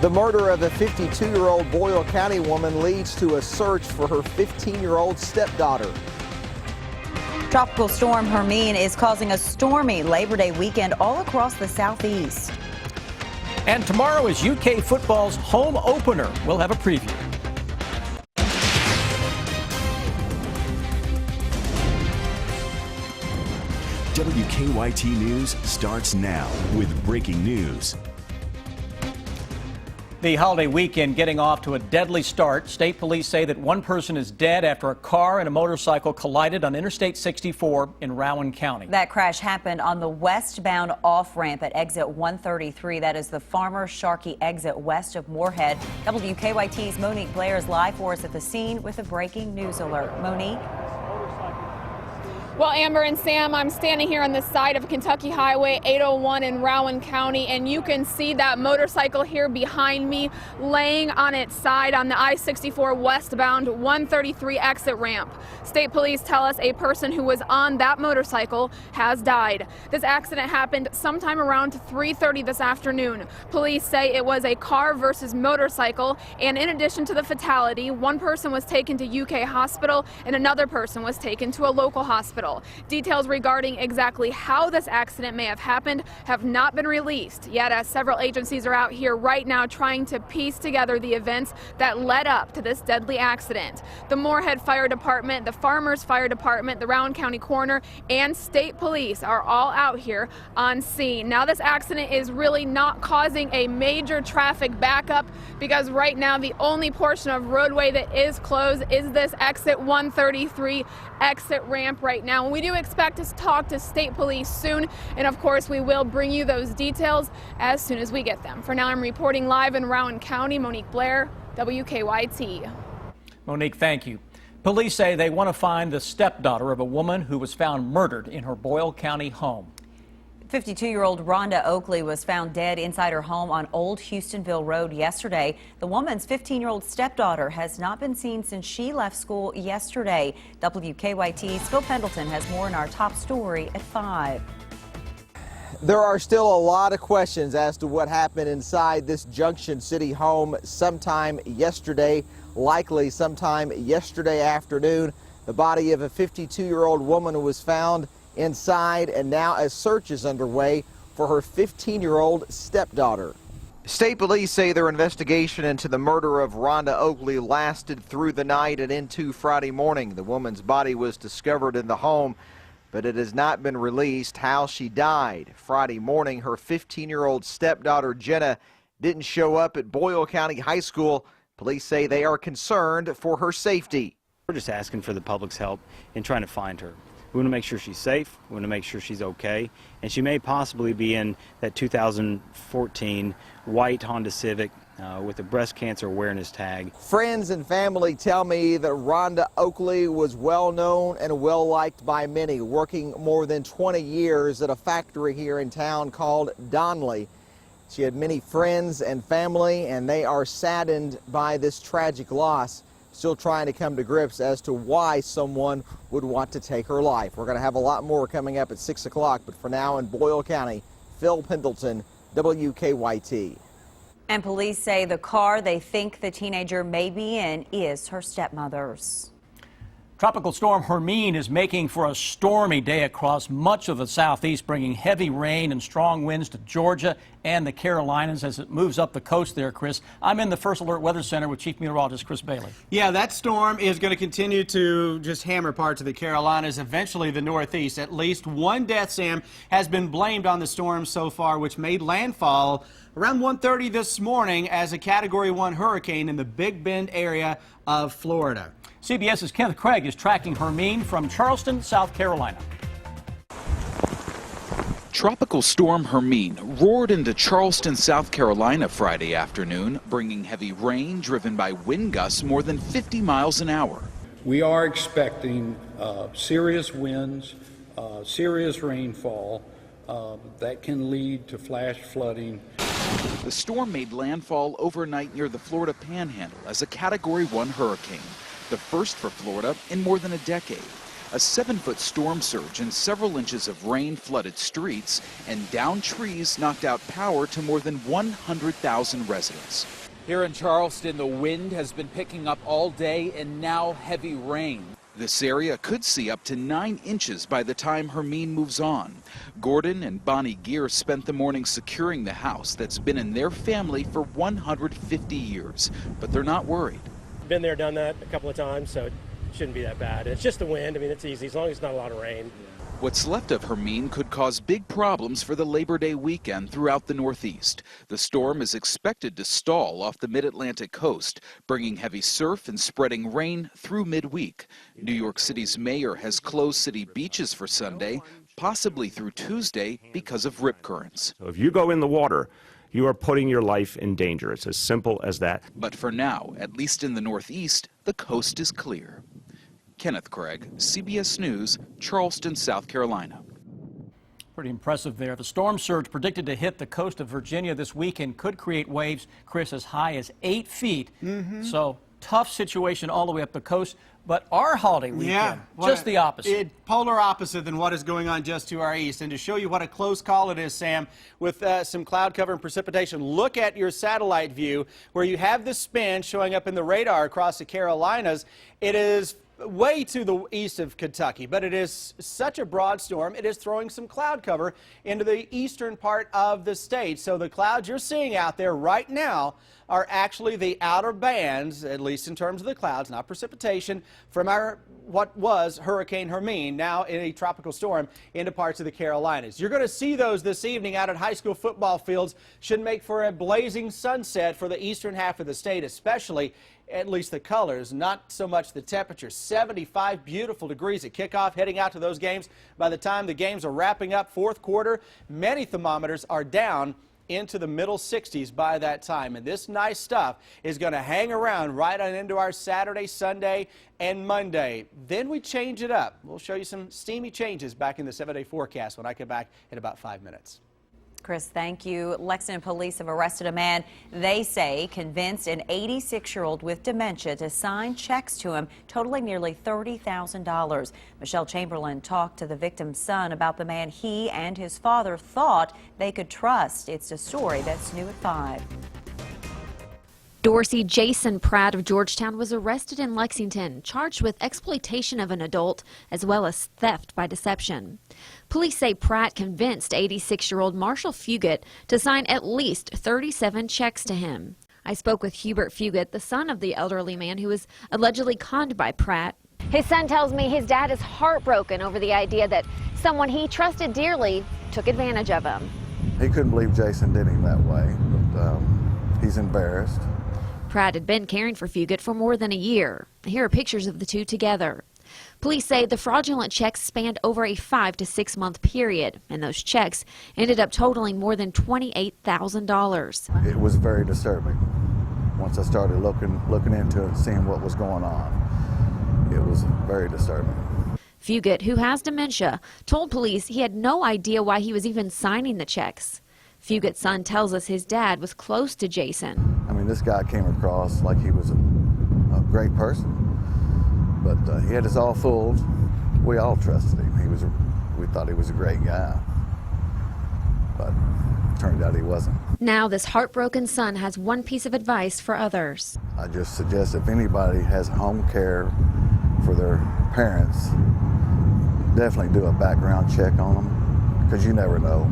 The murder of a 52-year-old Boyle County woman leads to a search for her 15-year-old stepdaughter. Tropical storm Hermine is causing a stormy Labor Day weekend all across the southeast. And tomorrow is UK football's home opener. We'll have a preview. WKYT News starts now with breaking news. The holiday weekend getting off to a deadly start. State police say that one person is dead after a car and a motorcycle collided on Interstate 64 in Rowan County. That crash happened on the westbound off-ramp at exit 133. That is the Farmer-Sharkey exit west of Moorhead. WKYT's Monique Blair is live for us at the scene with a breaking news alert. Monique? Well, Amber and Sam, I'm standing here on the side of Kentucky Highway 801 in Rowan County, and you can see that motorcycle here behind me laying on its side on the I-64 westbound 133 exit ramp. State police tell us a person who was on that motorcycle has died. This accident happened sometime around 3:30 this afternoon. Police say it was a car versus motorcycle, and in addition to the fatality, one person was taken to UK hospital and another person was taken to a local hospital. Details regarding exactly how this accident may have happened have not been released yet, as several agencies are out here right now trying to piece together the events that led up to this deadly accident. The Moorhead Fire Department, the Farmers Fire Department, the Rowan County Coroner, and state police are all out here on scene. Now, this accident is really not causing a major traffic backup because right now the only portion of roadway that is closed is this exit 133 exit ramp right now. And we do expect to talk to state police soon, and of course we will bring you those details as soon as we get them. For now, I'm reporting live in Rowan County. Monique Blair, WKYT. Monique, thank you. Police say they want to find the stepdaughter of a woman who was found murdered in her Boyle County home. 52-year-old Rhonda Oakley was found dead inside her home on Old Houstonville Road yesterday. The woman's 15-year-old stepdaughter has not been seen since she left school yesterday. WKYT's Phil Pendleton has more in our top story at 5. There are still a lot of questions as to what happened inside this Junction City home sometime yesterday, likely sometime yesterday afternoon. The body of a 52-year-old woman was found inside, and now a search is underway for her 15-year-old stepdaughter. State police say their investigation into the murder of Rhonda Oakley lasted through the night and into Friday morning. The woman's body was discovered in the home, but it has not been released how she died. Friday morning, her 15-year-old stepdaughter Jenna didn't show up at Boyle County High School. Police say they are concerned for her safety. We're just asking for the public's help in trying to find her. We want to make sure she's safe. We want to make sure she's okay. And she may possibly be in that 2014 white Honda Civic with a breast cancer awareness tag. Friends and family tell me that Rhonda Oakley was well known and well liked by many, working more than 20 years at a factory here in town called Donley. She had many friends and family, and they are saddened by this tragic loss. Still trying to come to grips as to why someone would want to take her life. We're going to have a lot more coming up at 6 o'clock, but for now in Boyle County, Phil Pendleton, WKYT. And police say the car they think the teenager may be in is her stepmother's. Tropical storm Hermine is making for a stormy day across much of the southeast, bringing heavy rain and strong winds to Georgia and the Carolinas as it moves up the coast there, Chris. I'm in the First Alert Weather Center with Chief Meteorologist Chris Bailey. Yeah, that storm is going to continue to just hammer parts of the Carolinas, eventually the Northeast. At least one death, Sam, has been blamed on the storm so far, which made landfall around 1:30 this morning as a Category 1 hurricane in the Big Bend area of Florida. CBS's Kenneth Craig is tracking Hermine from Charleston, South Carolina. Tropical storm Hermine roared into Charleston, South Carolina Friday afternoon, bringing heavy rain driven by wind gusts more than 50 miles an hour. We are expecting serious winds, serious rainfall that can lead to flash flooding. The storm made landfall overnight near the Florida Panhandle as a Category 1 hurricane, the first for Florida in more than a decade. A 7-foot storm surge and several inches of rain flooded streets, and downed trees knocked out power to more than 100,000 residents. Here in Charleston, the wind has been picking up all day and now heavy rain. This area could see up to 9 inches by the time Hermine moves on. Gordon and Bonnie Gear spent the morning securing the house that's been in their family for 150 years, but they're not worried. Been there, done that a couple of times, so it shouldn't be that bad. It's just the wind. I mean, it's easy as long as it's not a lot of rain. What's left of Hermine could cause big problems for the Labor Day weekend throughout the Northeast. The storm is expected to stall off the mid-Atlantic coast, bringing heavy surf and spreading rain through midweek. New York City's mayor has closed city beaches for Sunday, possibly through Tuesday because of rip currents. So if you go in the water, you are putting your life in danger. It's as simple as that. But for now, at least in the Northeast, the coast is clear. Kenneth Craig, CBS News, Charleston, South Carolina. Pretty impressive there. The storm surge predicted to hit the coast of Virginia this weekend could create waves, Chris, as high as 8 feet. So tough situation all the way up the coast. But our holiday weekend, just the opposite. Polar opposite than what is going on just to our east. And to show you what a close call it is, Sam, with some cloud cover and precipitation, look at your satellite view where you have this spin showing up in the radar across the Carolinas. It is way to the east of Kentucky, but it is such a broad storm, it is throwing some cloud cover into the eastern part of the state. So the clouds you're seeing out there right now are actually the outer bands, at least in terms of the clouds, not precipitation, from what was Hurricane Hermine, now in a tropical storm into parts of the Carolinas. You're going to see those this evening out at high school football fields. Should make for a blazing sunset for the eastern half of the state, especially at least the colors, not so much the temperature. 75 beautiful degrees at kickoff, heading out to those games. By the time the games are wrapping up, fourth quarter, many thermometers are down into the middle 60s by that time. And this nice stuff is going to hang around right on into our Saturday, Sunday, and Monday. Then we change it up. We'll show you some steamy changes back in the 7-day forecast when I get back in about 5 minutes. Chris, thank you. Lexington police have arrested a man they say convinced an 86-year-old with dementia to sign checks to him totaling nearly $30,000. Michelle Chamberlain talked to the victim's son about the man he and his father thought they could trust. It's a story that's new at 5. Dorsey Jason Pratt of Georgetown was arrested in Lexington, charged with exploitation of an adult as well as theft by deception. Police say Pratt convinced 86-year-old Marshall Fugate to sign at least 37 checks to him. I spoke with Hubert Fugate, the son of the elderly man who was allegedly conned by Pratt. His son tells me his dad is heartbroken over the idea that someone he trusted dearly took advantage of him. He couldn't believe Jason did him that way, but he's embarrassed. Pratt had been caring for Fugate for more than a year. Here are pictures of the two together. Police say the fraudulent checks spanned over a 5 to 6 month period, and those checks ended up totaling more than $28,000. It was very disturbing. Once I started looking into it, seeing what was going on, it was very disturbing. Fugate, who has dementia, told police he had no idea why he was even signing the checks. Fugate's son tells us his dad was close to Jason. I mean, this guy came across like he was a great person, but he had us all fooled. We all trusted him. We thought he was a great guy, but it turned out he wasn't. Now this heartbroken son has one piece of advice for others. I just suggest if anybody has home care for their parents, definitely do a background check on them, because you never know.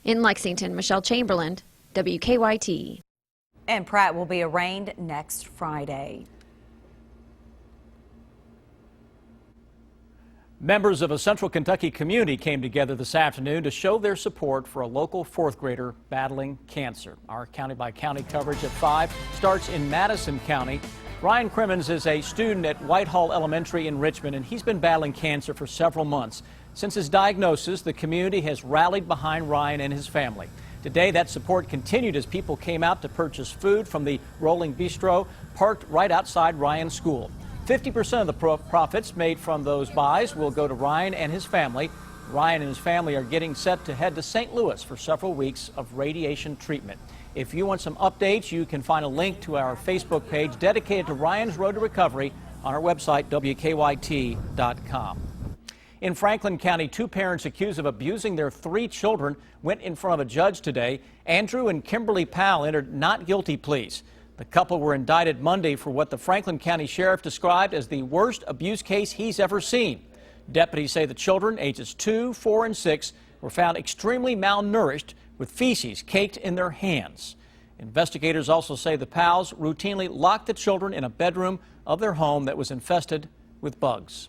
In Lexington, Michelle Chamberlain, WKYT. And Pratt will be arraigned next Friday. Members of a Central Kentucky community came together this afternoon to show their support for a local fourth grader battling cancer. Our county-by-county coverage at 5 starts in Madison County. Ryan Kremens is a student at Whitehall Elementary in Richmond, and he's been battling cancer for several months. Since his diagnosis, the community has rallied behind Ryan and his family. Today, that support continued as people came out to purchase food from the Rolling Bistro parked right outside Ryan's school. 50% of the profits made from those buys will go to Ryan and his family. Ryan and his family are getting set to head to St. Louis for several weeks of radiation treatment. If you want some updates, you can find a link to our Facebook page dedicated to Ryan's Road to Recovery on our website, WKYT.com. In Franklin County, 2 parents accused of abusing their 3 children went in front of a judge today. Andrew and Kimberly Powell entered not guilty pleas. The couple were indicted Monday for what the Franklin County Sheriff described as the worst abuse case he's ever seen. Deputies say the children, ages 2, 4, and 6, were found extremely malnourished with feces caked in their hands. Investigators also say the Powells routinely locked the children in a bedroom of their home that was infested with bugs.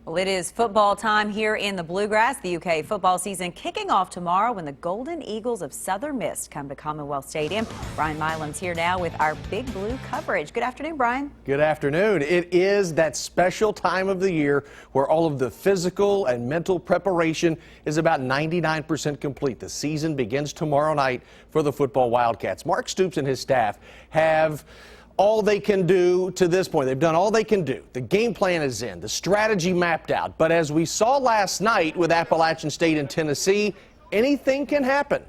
Well, it is football time here in the Bluegrass. The UK football season kicking off tomorrow when the Golden Eagles of Southern Miss come to Commonwealth Stadium. Brian Milam's here now with our Big Blue coverage. Good afternoon, Brian. Good afternoon. It is that special time of the year where all of the physical and mental preparation is about 99% complete. The season begins tomorrow night for the football Wildcats. Mark Stoops and his staff have all they can do to this point. They've done all they can do. The game plan is in, the strategy mapped out. But as we saw last night with Appalachian State and Tennessee, anything can happen.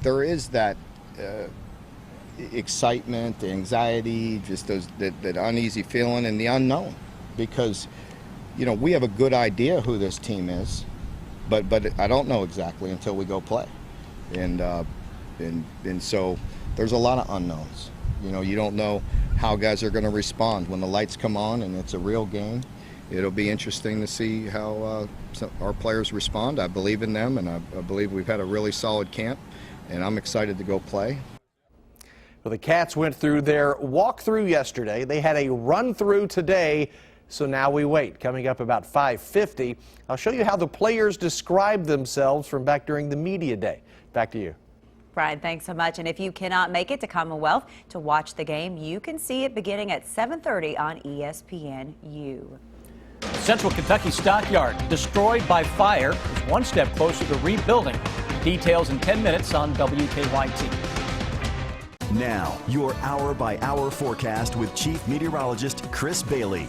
There is that excitement, the anxiety, just that uneasy feeling and the unknown. Because, you know, we have a good idea who this team is, but I don't know exactly until we go play. And so there's a lot of unknowns. You know, you don't know how guys are going to respond when the lights come on and it's a real game. It'll be interesting to see how our players respond. I believe in them, and I believe we've had a really solid camp, and I'm excited to go play. Well, the Cats went through their walkthrough yesterday. They had a run-through today, so now we wait. Coming up about 5:50, I'll show you how the players described themselves from back during the media day. Back to you. Brian, thanks so much. And if you cannot make it to Commonwealth to watch the game, you can see it beginning at 7:30 on ESPNU. Central Kentucky Stockyard, destroyed by fire, is one step closer to rebuilding. Details in 10 minutes on WKYT. Now, your hour-by-hour forecast with Chief Meteorologist Chris Bailey.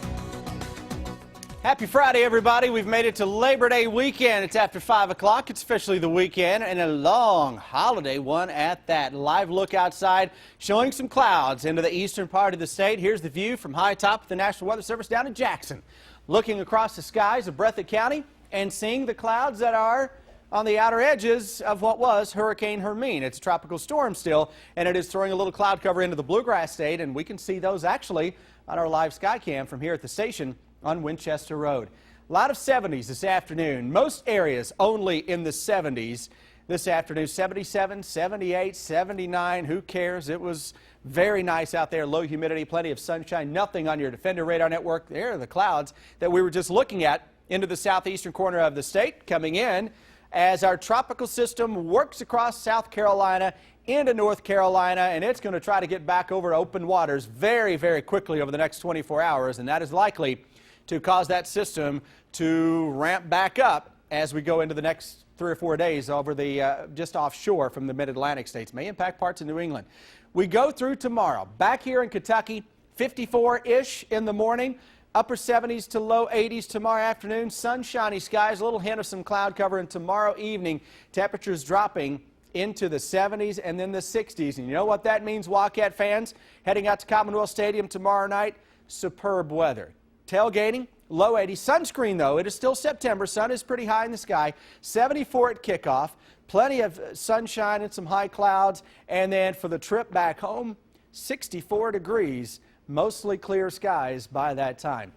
Happy Friday, everybody. We've made it to Labor Day weekend. It's after 5 o'clock. It's officially the weekend and a long holiday one at that. Live look outside showing some clouds into the eastern part of the state. Here's the view from high top of the National Weather Service down in Jackson. Looking across the skies of Breathitt County and seeing the clouds that are on the outer edges of what was Hurricane Hermine. It's a tropical storm still, and it is throwing a little cloud cover into the Bluegrass state, and we can see those actually on our live sky cam from here at the station on Winchester Road. A lot of 70s this afternoon. Most areas only in the 70s this afternoon. 77, 78, 79. Who cares? It was very nice out there. Low humidity, plenty of sunshine. Nothing on your Defender radar network. There are the clouds that we were just looking at into the southeastern corner of the state coming in as our tropical system works across South Carolina into North Carolina, and it's going to try to get back over open waters very, very quickly over the next 24 hours, and that is likely to cause that system to ramp back up as we go into the next 3 or 4 days over the just offshore from the mid-Atlantic states. May impact parts of New England. We go through tomorrow. Back here in Kentucky, 54-ish in the morning, upper 70s to low 80s tomorrow afternoon. Sunshiny skies, a little hint of some cloud cover, and tomorrow evening, temperatures dropping into the 70s and then the 60s. And you know what that means, Wildcat fans? Heading out to Commonwealth Stadium tomorrow night, superb weather. Tailgating, low 80s. Sunscreen, though, it is still September. Sun is pretty high in the sky. 74 at kickoff. Plenty of sunshine and some high clouds. And then for the trip back home, 64 degrees. Mostly clear skies by that time.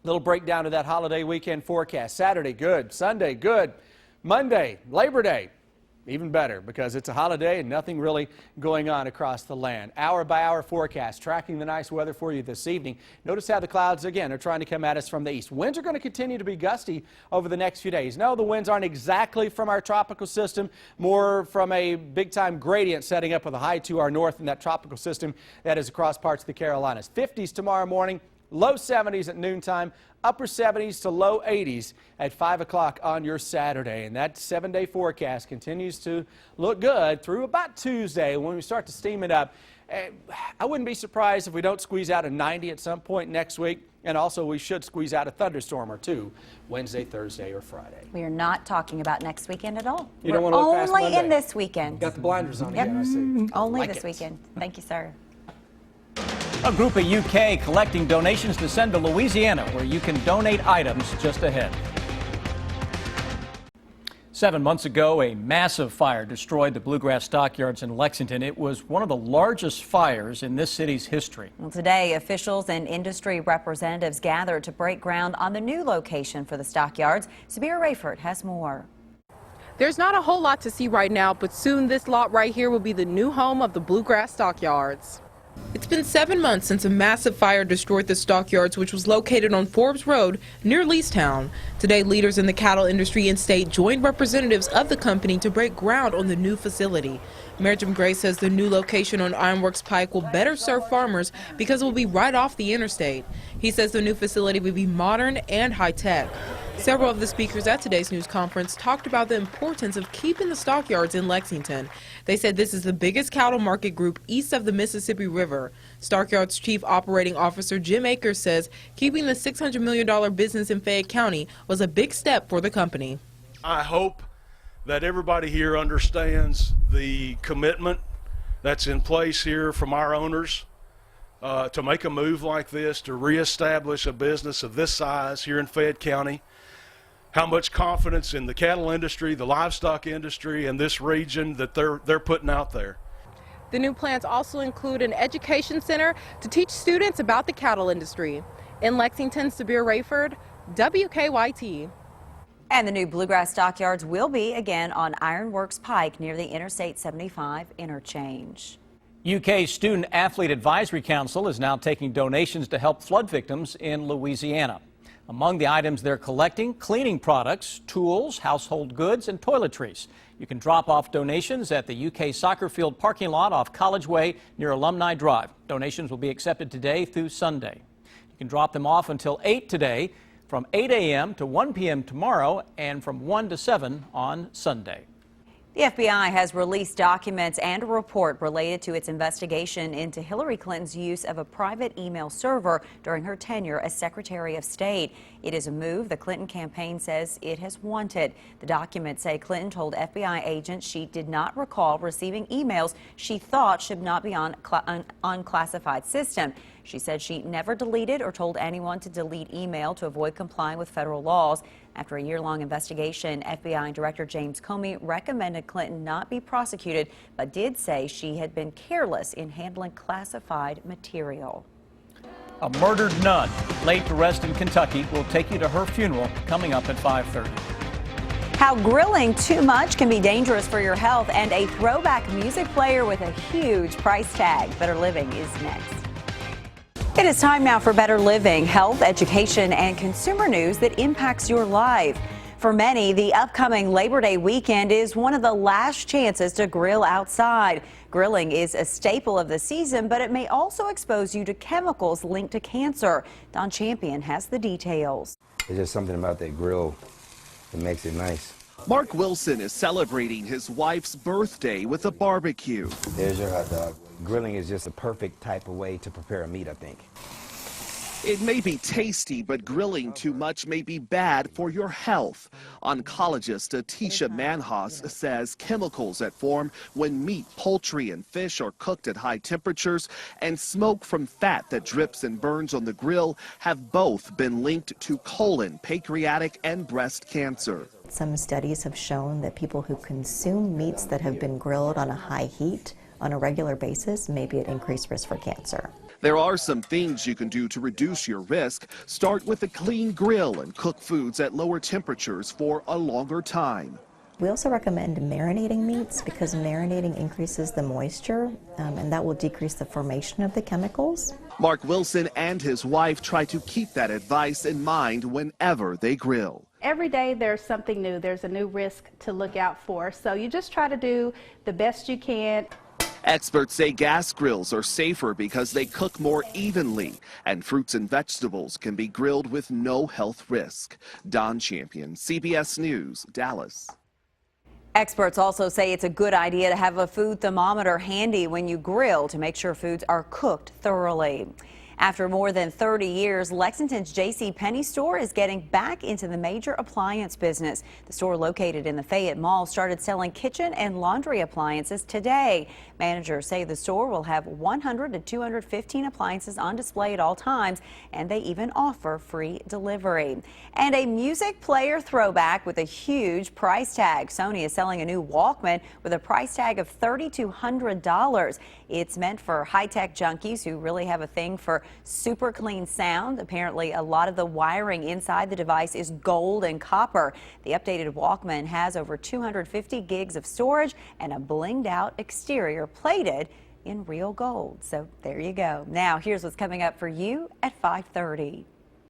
Little breakdown of that holiday weekend forecast. Saturday, good. Sunday, good. Monday, Labor Day, even better because it's a holiday and nothing really going on across the land. Hour-by-hour forecast, tracking the nice weather for you this evening. Notice how the clouds, again, are trying to come at us from the east. Winds are going to continue to be gusty over the next few days. No, the winds aren't exactly from our tropical system, more from a big-time gradient setting up with a high to our north in that tropical system that is across parts of the Carolinas. 50s tomorrow morning, low 70s at noontime, upper 70s to low 80s at 5 o'clock on your Saturday. And that 7-day forecast continues to look good through about Tuesday when we start to steam it up. I wouldn't be surprised if we don't squeeze out a 90 at some point next week. And also we should squeeze out a thunderstorm or two Wednesday, Thursday, or Friday. We are not talking about next weekend at all. You don't want to look past only Monday. in this weekend. Got the blinders on Yep. again, I see. Only Like this it. weekend. Thank you, sir. A group of UK collecting donations to send to Louisiana, where you can donate items just ahead. 7 months ago, a massive fire destroyed the Bluegrass Stockyards in Lexington. It was one of the largest fires in this city's history. Well, today, officials and industry representatives gathered to break ground on the new location for the stockyards. Sabira Rayford has more. There's not a whole lot to see right now, but soon this lot right here will be the new home of the Bluegrass Stockyards. It's been 7 months since a massive fire destroyed the stockyards, which was located on Forbes Road near Leestown. Today, leaders in the cattle industry and state joined representatives of the company to break ground on the new facility. Mayor Jim Gray says the new location on Ironworks Pike will better serve farmers because it will be right off the interstate. He says the new facility will be modern and high-tech. Several of the speakers at today's news conference talked about the importance of keeping the stockyards in Lexington. They said this is the biggest cattle market group east of the Mississippi River. Stockyards Chief Operating Officer Jim Akers says keeping the $600 million business in Fayette County was a big step for the company. I hope that everybody here understands the commitment that's in place here from our owners to make a move like this, to reestablish a business of this size here in Fayette County. How much confidence in the cattle industry, the livestock industry, and this region that they're putting out there. The new plans also include an education center to teach students about the cattle industry. In Lexington, Sabir Rayford, WKYT. And the new Bluegrass Stockyards will be again on Ironworks Pike near the Interstate 75 interchange. UK Student Athlete Advisory Council is now taking donations to help flood victims in Louisiana. Among the items they're collecting, cleaning products, tools, household goods, and toiletries. You can drop off donations at the UK soccer field parking lot off College Way near Alumni Drive. Donations will be accepted today through Sunday. You can drop them off until 8 today, from 8 a.m. to 1 p.m. tomorrow, and from 1 to 7 on Sunday. The FBI has released documents and a report related to its investigation into Hillary Clinton's use of a private email server during her tenure as Secretary of State. It is a move the Clinton campaign says it has wanted. The documents say Clinton told FBI agents she did not recall receiving emails she thought should not be on unclassified system. She said she never deleted or told anyone to delete email to avoid complying with federal laws. After a year-long investigation, FBI Director James Comey recommended Clinton not be prosecuted, but did say she had been careless in handling classified material. A murdered nun laid to rest in Kentucky. Will take you to her funeral coming up at 5:30. How grilling too much can be dangerous for your health, and a throwback music player with a huge price tag. Better Living is next. It is time now for Better Living, health, education, and consumer news that impacts your life. For many, the upcoming Labor Day weekend is one of the last chances to grill outside. Grilling is a staple of the season, but it may also expose you to chemicals linked to cancer. Don Champion has the details. There's just something about that grill that makes it nice. Mark Wilson is celebrating his wife's birthday with a barbecue. There's your hot dog. Grilling is just a perfect type of way to prepare a meat, I think. It may be tasty, but grilling too much may be bad for your health. Oncologist Atisha Manhas says chemicals that form when meat, poultry, and fish are cooked at high temperatures and smoke from fat that drips and burns on the grill have both been linked to colon, pancreatic, and breast cancer. Some studies have shown that people who consume meats that have been grilled on a high heat on a regular basis may be at increased risk for cancer. There are some things you can do to reduce your risk. Start with a clean grill and cook foods at lower temperatures for a longer time. We also recommend marinating meats because marinating increases the moisture and that will decrease the formation of the chemicals. Mark Wilson and his wife try to keep that advice in mind whenever they grill. Every day there's something new. There's a new risk to look out for. So you just try to do the best you can. Experts say gas grills are safer because they cook more evenly, and fruits and vegetables can be grilled with no health risk. Don Champion, CBS News, Dallas. Experts also say it's a good idea to have a food thermometer handy when you grill to make sure foods are cooked thoroughly. After more than 30 years, Lexington's JCPenney store is getting back into the major appliance business. The store, located in the Fayette Mall, started selling kitchen and laundry appliances today. Managers say the store will have 100 to 215 appliances on display at all times, and they even offer free delivery. And a music player throwback with a huge price tag. Sony is selling a new Walkman with a price tag of $3,200. It's meant for high-tech junkies who really have a thing for super clean sound. Apparently, a lot of the wiring inside the device is gold and copper. The updated Walkman has over 250 gigs of storage and a blinged out exterior plated in real gold. So there you go. Now, here's what's coming up for you at 5:30.